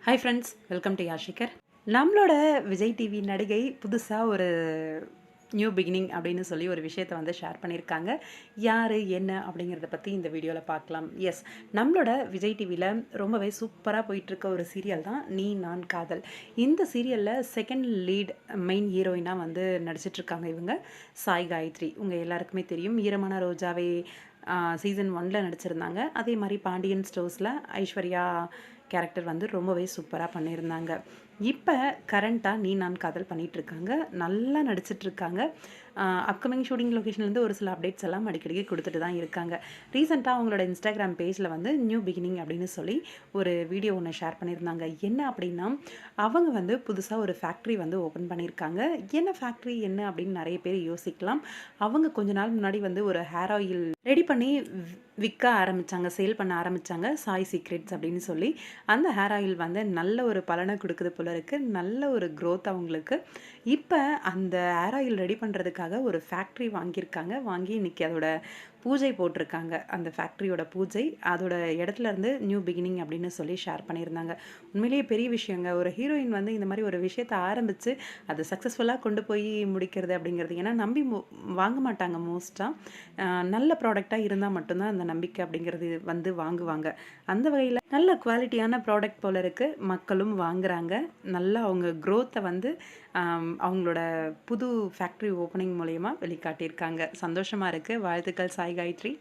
Hi friends, welcome to Yashikar. நம்மளோட Vijay TV நடிகை புதுசாக ஒரு நியூ பிகினிங் அப்படின்னு சொல்லி ஒரு விஷயத்தை வந்து ஷேர் பண்ணியிருக்காங்க. யார் என்ன அப்படிங்கிறத பற்றி இந்த வீடியோவில் பார்க்கலாம். எஸ், நம்மளோட விஜய் டிவியில் ரொம்பவே சூப்பராக போயிட்டுருக்க ஒரு சீரியல் தான் நீ நான் காதல். இந்த சீரியலில் செகண்ட் லீட் மெயின் ஹீரோயினாக வந்து நடிச்சிட்ருக்காங்க இவங்க சாய் காயத்ரி. உங்கள் எல்லாருக்குமே தெரியும், ஈரமான ரோஜாவே சீசன் 1 நடிச்சிருந்தாங்க. அதே மாதிரி பாண்டியன் ஸ்டோர்ஸில் ஐஸ்வர்யா கேரக்டர் வந்து ரொம்பவே சூப்பராக பண்ணியிருந்தாங்க. இப்போ கரண்ட்டாக நீ நான் காதல் பண்ணிகிட்ருக்காங்க, நல்லா நடிச்சிட்ருக்காங்க. அப்கமிங் ஷூட்டிங் லொக்கேஷன்லேருந்து ஒரு சில அப்டேட்ஸ் எல்லாம் அடிக்கடிக்கு கொடுத்துட்டு தான் இருக்காங்க. ரீசெண்டாக அவங்களோட இன்ஸ்டாகிராம் பேஜில் வந்து நியூ பிகினிங் அப்படின்னு சொல்லி ஒரு வீடியோ ஒன்று ஷேர் பண்ணியிருந்தாங்க. என்ன அப்படின்னா, அவங்க வந்து புதுசாக ஒரு ஃபேக்ட்ரி வந்து ஓப்பன் பண்ணியிருக்காங்க. என்ன ஃபேக்ட்ரி என்ன அப்படின்னு நிறைய பேர் யோசிக்கலாம். அவங்க கொஞ்ச நாள் முன்னாடி வந்து ஒரு ஹேர் ஆயில் ரெடி பண்ணி விற்க ஆரம்பித்தாங்க, சேல் பண்ண ஆரம்பித்தாங்க, சாய் சீக்ரெட்ஸ் அப்படின்னு சொல்லி. அந்த ஹேர் ஆயில் வந்து நல்ல ஒரு பலனை கொடுக்குது போல இருக்குது, நல்ல ஒரு க்ரோத் அவங்களுக்கு. இப்போ அந்த ஹேர் ஆயில் ரெடி பண்ணுறதுக்காக ஒரு ஃபேக்ட்ரி வாங்கியிருக்காங்க. வாங்கி இன்றைக்கி அதோட பூஜை போட்டிருக்காங்க. அந்த ஃபேக்ட்ரியோட பூஜை, அதோட இடத்துல இருந்து நியூ பிகினிங் அப்படின்னு சொல்லி ஷேர் பண்ணியிருந்தாங்க. உண்மையிலேயே பெரிய விஷயங்க. ஒரு ஹீரோயின் வந்து இந்த மாதிரி ஒரு விஷயத்தை ஆரம்பித்து அதை சக்ஸஸ்ஃபுல்லாக கொண்டு போய் முடிக்கிறது அப்படிங்கிறது, ஏன்னா நம்பி வாங்க மாட்டாங்க மோஸ்ட்டாக. நல்ல ப்ராடக்டாக இருந்தால் மட்டும்தான் அந்த நம்பிக்கை அப்படிங்கிறது வந்து வாங்குவாங்க. அந்த வகையில் நல்ல குவாலிட்டியான ப்ராடக்ட் போல இருக்குது, மக்களும் வாங்குகிறாங்க. நல்லா அவங்க க்ரோத்தை வந்து அவங்களோட புது ஃபேக்ட்ரி ஓப்பனிங் மூலயமா வெளிக்காட்டியிருக்காங்க. சந்தோஷமாக இருக்குது. வாழ்த்துக்கள் சாய் காயத்ரி.